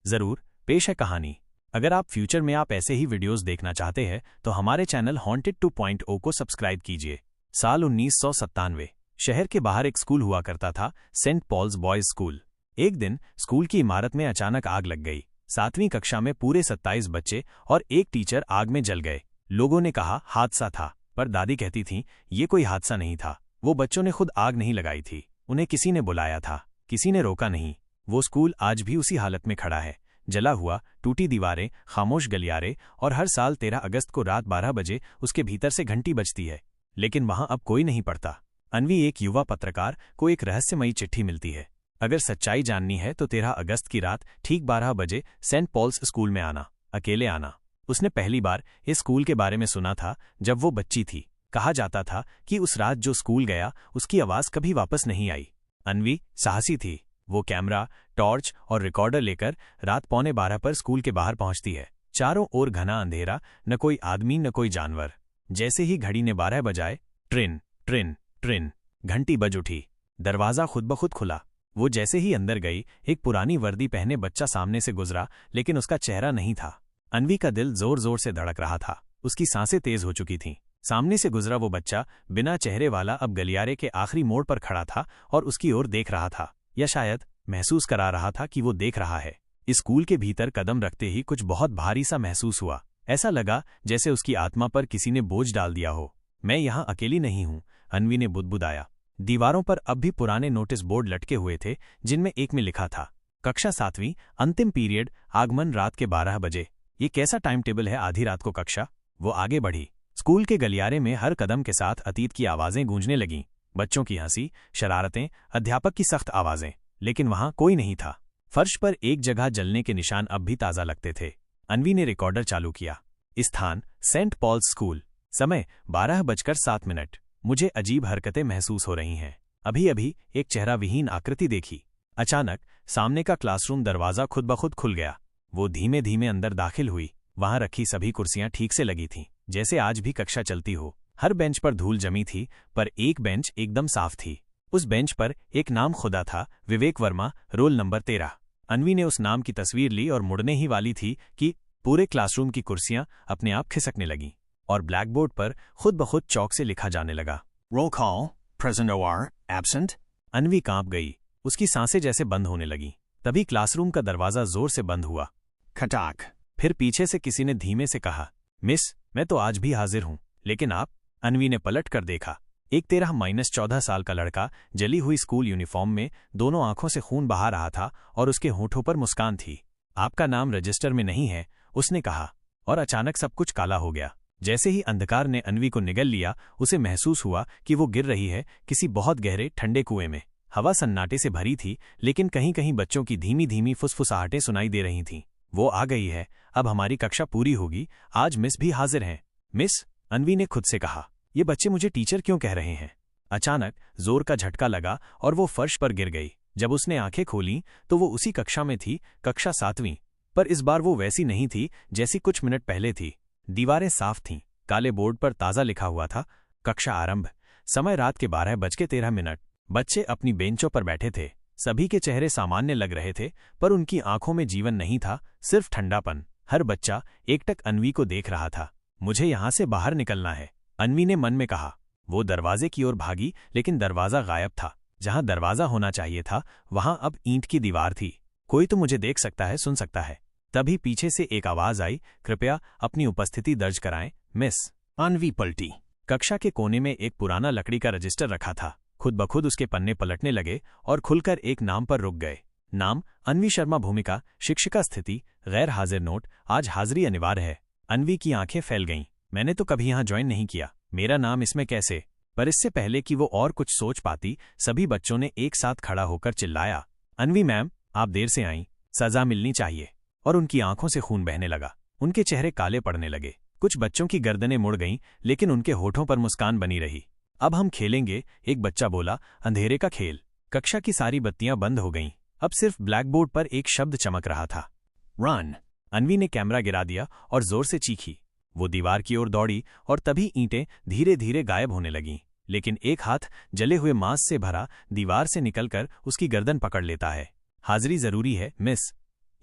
जरूर, पेश है कहानी। अगर आप फ्यूचर में ऐसे ही वीडियोस देखना चाहते हैं तो हमारे चैनल हॉन्टेड 2.0 को सब्सक्राइब कीजिए। साल 1997। शहर के बाहर एक स्कूल हुआ करता था, सेंट पॉल्स बॉयज स्कूल। एक दिन स्कूल की इमारत में अचानक आग लग गई। 7वीं कक्षा में पूरे 27 बच्चे और एक टीचर आग में जल गए। लोगों ने कहा हादसा था, पर दादी कहती थीं ये कोई हादसा नहीं था। वो बच्चों ने खुद आग नहीं लगाई थी, उन्हें किसी ने बुलाया था, किसी ने रोका नहीं। वो स्कूल आज भी उसी हालत में खड़ा है, जला हुआ, टूटी दीवारें, खामोश गलियारे, और हर साल 13 अगस्त को रात 12 बजे उसके भीतर से घंटी बजती है। लेकिन वहां अब कोई नहीं पढ़ता। अन्वी, एक युवा पत्रकार, को एक रहस्यमयी चिट्ठी मिलती है। अगर सच्चाई जाननी है तो 13 अगस्त की रात ठीक 12 बजे सेंट पॉल्स स्कूल में आना, अकेले आना। उसने पहली बार इस स्कूल के बारे में सुना था जब वो बच्ची थी। कहा जाता था कि उस रात जो स्कूल गया उसकी आवाज कभी वापस नहीं आई। अन्वी साहसी थी। वो कैमरा, टॉर्च और रिकॉर्डर लेकर रात 11:15 पर स्कूल के बाहर पहुंचती है। चारों ओर घना अंधेरा, न कोई आदमी न कोई जानवर। जैसे ही घड़ी ने 12 बजाए, ट्रिन ट्रिन ट्रिन घंटी बज उठी। दरवाजा खुद ब खुद खुला। वो जैसे ही अंदर गई, एक पुरानी वर्दी पहने बच्चा सामने से गुजरा, लेकिन उसका चेहरा नहीं था। अन्वी का दिल जोर जोर से धड़क रहा था, उसकी सांसें तेज हो चुकी थीं। सामने से गुजरा वो बच्चा बिना चेहरे वाला अब गलियारे के आखिरी मोड़ पर खड़ा था और उसकी ओर देख रहा था, या शायद महसूस करा रहा था कि वो देख रहा है। इस स्कूल के भीतर कदम रखते ही कुछ बहुत भारी सा महसूस हुआ। ऐसा लगा जैसे उसकी आत्मा पर किसी ने बोझ डाल दिया हो। मैं यहाँ अकेली नहीं हूँ, अन्वी ने बुदबुदाया। दीवारों पर अब भी पुराने नोटिस बोर्ड लटके हुए थे, जिनमें एक में लिखा था कक्षा 7वीं, अंतिम पीरियड, आगमन रात के 12 बजे। ये कैसा टाइम टेबल है, आधी रात को कक्षा। वो आगे बढ़ी। स्कूल के गलियारे में हर कदम के साथ अतीत की आवाजें गूंजने लगीं, बच्चों की हंसी, शरारतें, अध्यापक की सख्त आवाजें। लेकिन वहां कोई नहीं था। फर्श पर एक जगह जलने के निशान अब भी ताजा लगते थे। अन्वी ने रिकॉर्डर चालू किया। स्थान सेंट पॉल्स स्कूल। समय 12:07। मुझे अजीब हरकतें महसूस हो रही हैं। अभी अभी एक चेहरा विहीन आकृति देखी। अचानक सामने का क्लासरूम दरवाजा खुद ब खुद खुल गया। वो धीमे धीमे अंदर दाखिल हुई। वहां रखी सभी कुर्सियां ठीक से लगी थीं, जैसे आज भी कक्षा चलती हो। हर बेंच पर धूल जमी थी, पर एक बेंच एकदम साफ थी। उस बेंच पर एक नाम खुदा था, विवेक वर्मा, रोल नंबर 13। अन्वी ने उस नाम की तस्वीर ली और मुड़ने ही वाली थी कि पूरे क्लासरूम की कुर्सियां अपने आप खिसकने लगीं और ब्लैकबोर्ड पर खुद ब खुद चौक से लिखा जाने लगा, रोल कॉल, प्रेजेंट ओर, एब्सेंट। अन्वी कांप गई, उसकी सांसें जैसे बंद होने लगीं। तभी क्लासरूम का दरवाजा जोर से बंद हुआ। खटाक। फिर पीछे से किसी ने धीमे से कहा, मिस, मैं तो आज भी हाजिर हूं, लेकिन आप? अन्वी ने पलट कर देखा। एक 13-14 साल का लड़का जली हुई स्कूल यूनिफॉर्म में, दोनों आंखों से खून बहा रहा था और उसके होठों पर मुस्कान थी। आपका नाम रजिस्टर में नहीं है, उसने कहा, और अचानक सब कुछ काला हो गया। जैसे ही अंधकार ने अन्वी को निगल लिया, उसे महसूस हुआ कि वो गिर रही है किसी बहुत गहरे ठंडे कुएं में। हवा सन्नाटे से भरी थी, लेकिन कहीं कहीं बच्चों की धीमी धीमी फुसफुसाहटें सुनाई दे रही थीं। वो आ गई है, अब हमारी कक्षा पूरी होगी, आज मिस भी हाजिर हैं। मिस, अन्वी ने खुद से कहा, ये बच्चे मुझे टीचर क्यों कह रहे हैं? अचानक जोर का झटका लगा और वो फर्श पर गिर गई। जब उसने आंखें खोलीं तो वो उसी कक्षा में थी, कक्षा 7वीं। पर इस बार वो वैसी नहीं थी जैसी कुछ मिनट पहले थी। दीवारें साफ थीं, काले बोर्ड पर ताज़ा लिखा हुआ था, कक्षा आरंभ। समय रात के 12:13। बच्चे अपनी बेंचों पर बैठे थे। सभी के चेहरे सामान्य लग रहे थे, पर उनकी आंखों में जीवन नहीं था, सिर्फ ठंडापन। हर बच्चा एकटक अन्वी को देख रहा था। मुझे यहां से बाहर निकलना है, अन्वी ने मन में कहा। वो दरवाजे की ओर भागी, लेकिन दरवाजा गायब था। जहां दरवाजा होना चाहिए था, वहां अब ईंट की दीवार थी। कोई तो मुझे देख सकता है, सुन सकता है। तभी पीछे से एक आवाज आई, कृपया अपनी उपस्थिति दर्ज कराएं, मिस। अन्वी पलटी। कक्षा के कोने में एक पुराना लकड़ी का रजिस्टर रखा था। खुद ब खुद उसके पन्ने पलटने लगे और खुलकर एक नाम पर रुक गए। नाम अन्वी शर्मा, भूमिका शिक्षिका, स्थिति गैर हाजिर, नोट आज हाजिरी अनिवार्य है। अन्वी की आंखें फैल गईं। मैंने तो कभी यहाँ ज्वाइन नहीं किया, मेरा नाम इसमें कैसे? पर इससे पहले कि वो और कुछ सोच पाती, सभी बच्चों ने एक साथ खड़ा होकर चिल्लाया, अन्वी मैम, आप देर से आईं, सजा मिलनी चाहिए। और उनकी आंखों से खून बहने लगा, उनके चेहरे काले पड़ने लगे। कुछ बच्चों की गर्दनें मुड़ गईं, लेकिन उनके होठों पर मुस्कान बनी रही। अब हम खेलेंगे, एक बच्चा बोला, अंधेरे का खेल। कक्षा की सारी बत्तियां बंद हो गईं। अब सिर्फ ब्लैकबोर्ड पर एक शब्द चमक रहा था, रन। अन्वी ने कैमरा गिरा दिया और जोर से चीखी। वो दीवार की ओर दौड़ी और तभी ईंटें धीरे धीरे गायब होने लगीं। लेकिन एक हाथ जले हुए मांस से भरा दीवार से निकलकर उसकी गर्दन पकड़ लेता है। हाजिरी जरूरी है, मिस।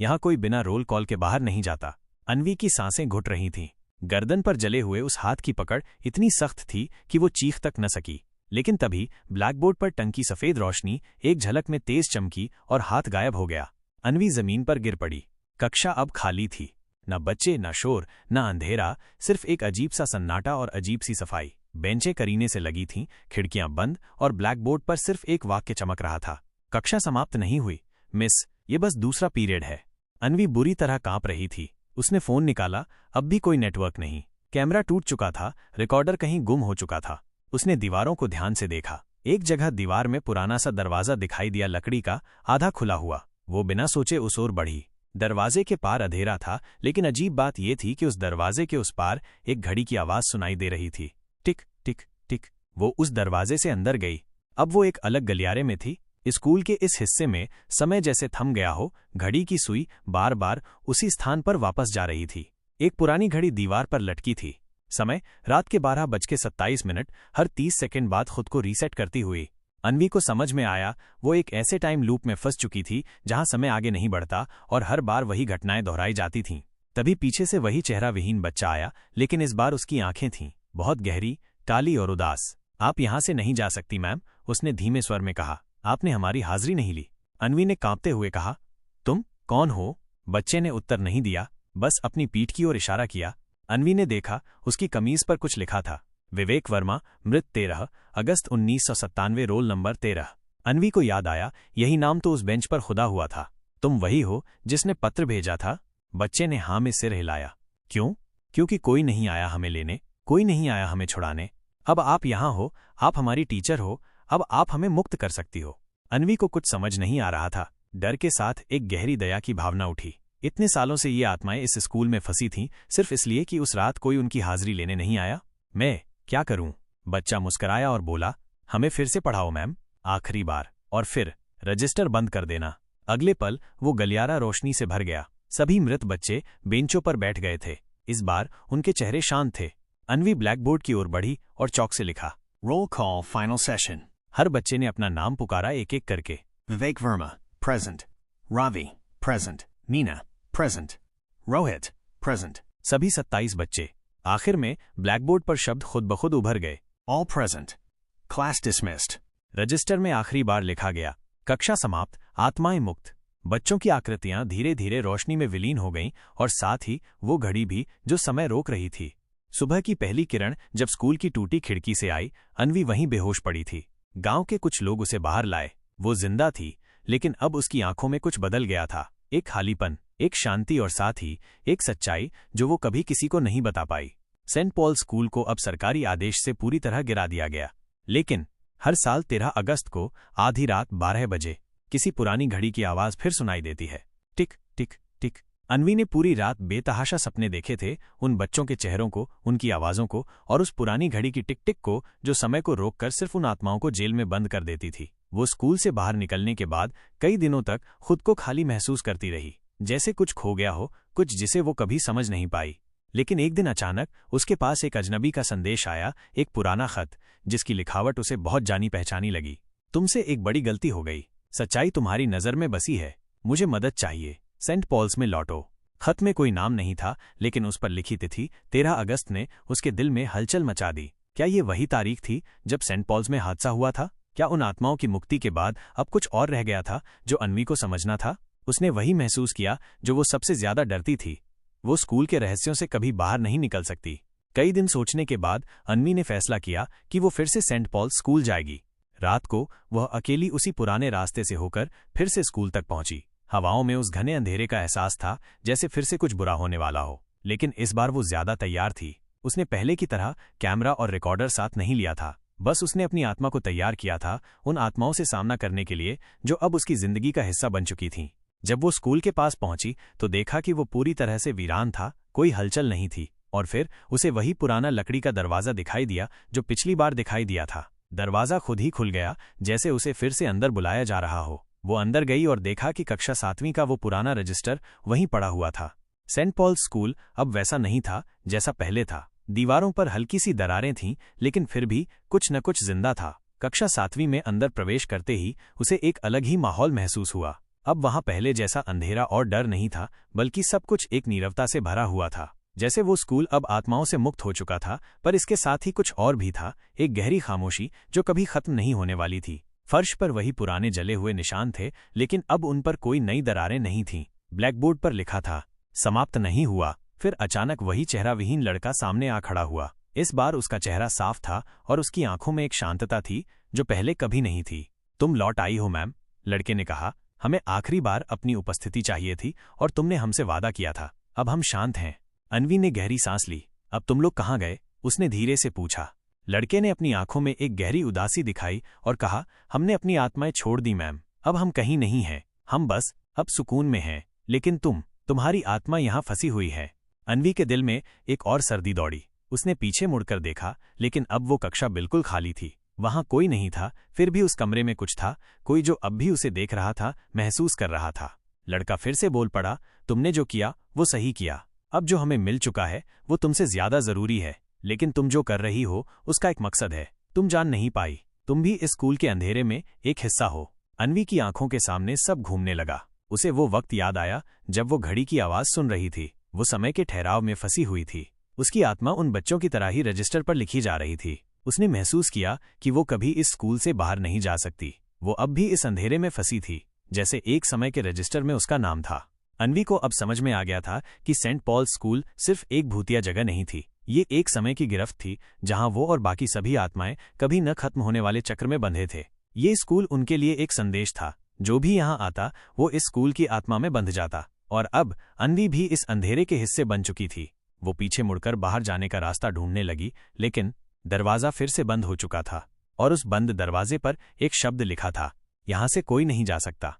यहाँ कोई बिना रोल कॉल के बाहर नहीं जाता। अन्वी की सांसें घुट रही थीं। गर्दन पर जले हुए उस हाथ की पकड़ इतनी सख्त थी कि वो चीख तक न सकी। लेकिन तभी ब्लैकबोर्ड पर टंकी सफेद रोशनी एक झलक में तेज चमकी और हाथ गायब हो गया। अन्वी जमीन पर गिर पड़ी। कक्षा अब खाली थी। न बच्चे, न शोर, न अंधेरा, सिर्फ एक अजीब सा सन्नाटा और अजीब सी सफाई। बेंचें करीने से लगी थीं, खिड़कियां बंद, और ब्लैकबोर्ड पर सिर्फ एक वाक्य चमक रहा था। कक्षा समाप्त नहीं हुई मिस, ये बस दूसरा पीरियड है। अन्वी बुरी तरह कांप रही थी। उसने फोन निकाला, अब भी कोई नेटवर्क नहीं। कैमरा टूट चुका था, रिकॉर्डर कहीं गुम हो चुका था। उसने दीवारों को ध्यान से देखा। एक जगह दीवार में पुराना सा दरवाजा दिखाई दिया, लकड़ी का, आधा खुला हुआ। वो बिना सोचे उस ओर बढ़ी। दरवाजे के पार अंधेरा था, लेकिन अजीब बात यह थी कि उस दरवाजे के उस पार एक घड़ी की आवाज सुनाई दे रही थी। टिक टिक टिक। वो उस दरवाजे से अंदर गई। अब वो एक अलग गलियारे में थी। स्कूल के इस हिस्से में समय जैसे थम गया हो। घड़ी की सुई बार बार उसी स्थान पर वापस जा रही थी। एक पुरानी घड़ी दीवार पर लटकी थी। समय रात के 12:27, हर 30 सेकंड बाद खुद को रीसेट करती हुई। अन्वी को समझ में आया वो एक ऐसे टाइम लूप में फंस चुकी थी जहां समय आगे नहीं बढ़ता और हर बार वही घटनाएं दोहराई जाती थीं। तभी पीछे से वही चेहरा विहीन बच्चा आया, लेकिन इस बार उसकी आंखें थीं बहुत गहरी, काली और उदास। आप यहां से नहीं जा सकती मैम, उसने धीमे स्वर में कहा। आपने हमारी हाजिरी नहीं ली। अन्वी ने कांपते हुए कहा। तुम कौन हो? बच्चे ने उत्तर नहीं दिया, बस अपनी पीठ की ओर इशारा किया। अन्वी ने देखा, उसकी कमीज पर कुछ लिखा था। विवेक वर्मा, मृत 13 अगस्त 1997, रोल नंबर 13। अन्वी को याद आया, यही नाम तो उस बेंच पर खुदा हुआ था। तुम वही हो जिसने पत्र भेजा था? बच्चे ने हाँ में सिर हिलाया। क्यों? क्योंकि कोई नहीं आया हमें लेने, कोई नहीं आया हमें छुड़ाने। अब आप यहाँ हो, आप हमारी टीचर हो, अब आप हमें मुक्त कर सकती हो। अन्वी को कुछ समझ नहीं आ रहा था। डर के साथ एक गहरी दया की भावना उठी। इतने सालों से ये आत्माएं इस स्कूल में फंसी थीं, सिर्फ इसलिए कि उस रात कोई उनकी हाजिरी लेने नहीं आया। मैं क्या करूं? बच्चा मुस्कराया और बोला, हमें फिर से पढ़ाओ मैम, आखिरी बार, और फिर रजिस्टर बंद कर देना। अगले पल वो गलियारा रोशनी से भर गया। सभी मृत बच्चे बेंचों पर बैठ गए थे। इस बार उनके चेहरे शांत थे। अन्वी ब्लैकबोर्ड की ओर बढ़ी और चौक से लिखा, रोल कॉल फाइनल सेशन। हर बच्चे ने अपना नाम पुकारा एक एक करके। Vivek Verma, present. Ravi, present. Meena, present. Rohit, present. सभी 27 बच्चे। आखिर में ब्लैकबोर्ड पर शब्द खुद ब खुद उभर गए, all present, class dismissed. Register में आखिरी बार लिखा गया, कक्षा समाप्त, आत्माएं मुक्त। बच्चों की आकृतियां धीरे धीरे रोशनी में विलीन हो गईं और साथ ही वो घड़ी भी जो समय रोक रही थी। सुबह की पहली किरण जब स्कूल की टूटी खिड़की से आई, अन्वी वहीं बेहोश पड़ी थी। गांव के कुछ लोग उसे बाहर लाए। वो जिंदा थी, लेकिन अब उसकी आंखों में कुछ बदल गया था। एक खालीपन, एक शांति और साथ ही एक सच्चाई जो वो कभी किसी को नहीं बता पाई। सेंट पॉल स्कूल को अब सरकारी आदेश से पूरी तरह गिरा दिया गया। लेकिन हर साल 13 अगस्त को आधी रात 12 बजे किसी पुरानी घड़ी की आवाज फिर सुनाई देती है, टिक टिक टिक। अन्वी ने पूरी रात बेतहाशा सपने देखे थे, उन बच्चों के चेहरों को, उनकी आवाजों को और उस पुरानी घड़ी की टिक टिक को जो समय को रोककर सिर्फ उन आत्माओं को जेल में बंद कर देती थी। वो स्कूल से बाहर निकलने के बाद कई दिनों तक खुद को खाली महसूस करती रही, जैसे कुछ खो गया हो, कुछ जिसे वो कभी समझ नहीं पाई। लेकिन एक दिन अचानक उसके पास एक अजनबी का संदेश आया, एक पुराना खत जिसकी लिखावट उसे बहुत जानी पहचानी लगी। तुमसे एक बड़ी गलती हो गई, सच्चाई तुम्हारी नजर में बसी है, मुझे मदद चाहिए, सेंट पॉल्स में लौटो। खत में कोई नाम नहीं था, लेकिन उस पर लिखी तिथि 13 अगस्त ने उसके दिल में हलचल मचा दी। क्या ये वही तारीख थी जब सेंट पॉल्स में हादसा हुआ था? क्या उन आत्माओं की मुक्ति के बाद अब कुछ और रह गया था जो अन्वी को समझना था? उसने वही महसूस किया जो वो सबसे ज्यादा डरती थी, वो स्कूल के रहस्यों से कभी बाहर नहीं निकल सकती। कई दिन सोचने के बाद अन्वी ने फैसला किया कि वो फिर से सेंट पॉल स्कूल जाएगी। रात को वह अकेली उसी पुराने रास्ते से होकर फिर से स्कूल तक पहुंची। हवाओं में उस घने अंधेरे का एहसास था जैसे फिर से कुछ बुरा होने वाला हो, लेकिन इस बार वो ज्यादा तैयार थी। उसने पहले की तरह कैमरा और रिकॉर्डर साथ नहीं लिया था, बस उसने अपनी आत्मा को तैयार किया था उन आत्माओं से सामना करने के लिए जो अब उसकी जिंदगी का हिस्सा बन चुकी थीं। जब वो स्कूल के पास पहुंची तो देखा कि वो पूरी तरह से वीरान था, कोई हलचल नहीं थी। और फिर उसे वही पुराना लकड़ी का दरवाजा दिखाई दिया जो पिछली बार दिखाई दिया था। दरवाजा खुद ही खुल गया, जैसे उसे फिर से अंदर बुलाया जा रहा हो। वो अंदर गई और देखा कि कक्षा 7वीं का वो पुराना रजिस्टर वहीं पड़ा हुआ था। सेंट पॉल स्कूल अब वैसा नहीं था जैसा पहले था। दीवारों पर हल्की सी दरारें थीं, लेकिन फिर भी कुछ न कुछ जिंदा था। कक्षा 7वीं में अंदर प्रवेश करते ही उसे एक अलग ही माहौल महसूस हुआ। अब वहां पहले जैसा अंधेरा और डर नहीं था, बल्कि सब कुछ एक नीरवता से भरा हुआ था। जैसे वो स्कूल अब आत्माओं से मुक्त हो चुका था, पर इसके साथ ही कुछ और भी था, एक गहरी खामोशी जो कभी खत्म नहीं होने वाली थी। फर्श पर वही पुराने जले हुए निशान थे, लेकिन अब उन पर कोई नई दरारें नहीं थीं। ब्लैकबोर्ड पर लिखा था, समाप्त नहीं हुआ। फिर अचानक वही चेहराविहीन लड़का सामने आ खड़ा हुआ। इस बार उसका चेहरा साफ था और उसकी आंखों में एक शांतता थी जो पहले कभी नहीं थी। तुम लौट आई हो मैम, लड़के ने कहा। हमें आखिरी बार अपनी उपस्थिति चाहिए थी और तुमने हमसे वादा किया था। अब हम शांत हैं। अन्वी ने गहरी सांस ली। अब तुम लोग कहाँ गए? उसने धीरे से पूछा। लड़के ने अपनी आंखों में एक गहरी उदासी दिखाई और कहा, हमने अपनी आत्माएं छोड़ दी मैम। अब हम कहीं नहीं हैं, हम बस अब सुकून में हैं। लेकिन तुम्हारी आत्मा यहाँ फंसी हुई है। अन्वी के दिल में एक और सर्दी दौड़ी। उसने पीछे मुड़कर देखा, लेकिन अब वो कक्षा बिल्कुल खाली थी। वहां कोई नहीं था, फिर भी उस कमरे में कुछ था, कोई जो अब भी उसे देख रहा था, महसूस कर रहा था। लड़का फिर से बोल पड़ा, तुमने जो किया वो सही किया। अब जो हमें मिल चुका है वो तुमसे ज्यादा जरूरी है, लेकिन तुम जो कर रही हो उसका एक मकसद है। तुम जान नहीं पाई, तुम भी इस स्कूल के अंधेरे में एक हिस्सा हो। अन्वी की आंखों के सामने सब घूमने लगा। उसे वो वक्त याद आया जब वो घड़ी की आवाज सुन रही थी। वो समय के ठहराव में फंसी हुई थी। उसकी आत्मा उन बच्चों की तरह ही रजिस्टर पर लिखी जा रही थी। उसने महसूस किया कि वो कभी इस स्कूल से बाहर नहीं जा सकती। वो अब भी इस अंधेरे में फंसी थी, जैसे एक समय के रजिस्टर में उसका नाम था। अन्वी को अब समझ में आ गया था कि सेंट पॉल स्कूल सिर्फ एक भूतिया जगह नहीं थी, ये एक समय की गिरफ्त थी जहां वो और बाकी सभी आत्माएं कभी न खत्म होने वाले चक्र में बंधे थे। ये स्कूल उनके लिए एक संदेश था, जो भी यहां आता वो इस स्कूल की आत्मा में बंध जाता। और अब अन्वी भी इस अंधेरे के हिस्से बन चुकी थी। वो पीछे मुड़कर बाहर जाने का रास्ता ढूंढने लगी, लेकिन दरवाजा फिर से बंद हो चुका था और उस बंद दरवाजे पर एक शब्द लिखा था, यहां से कोई नहीं जा सकता।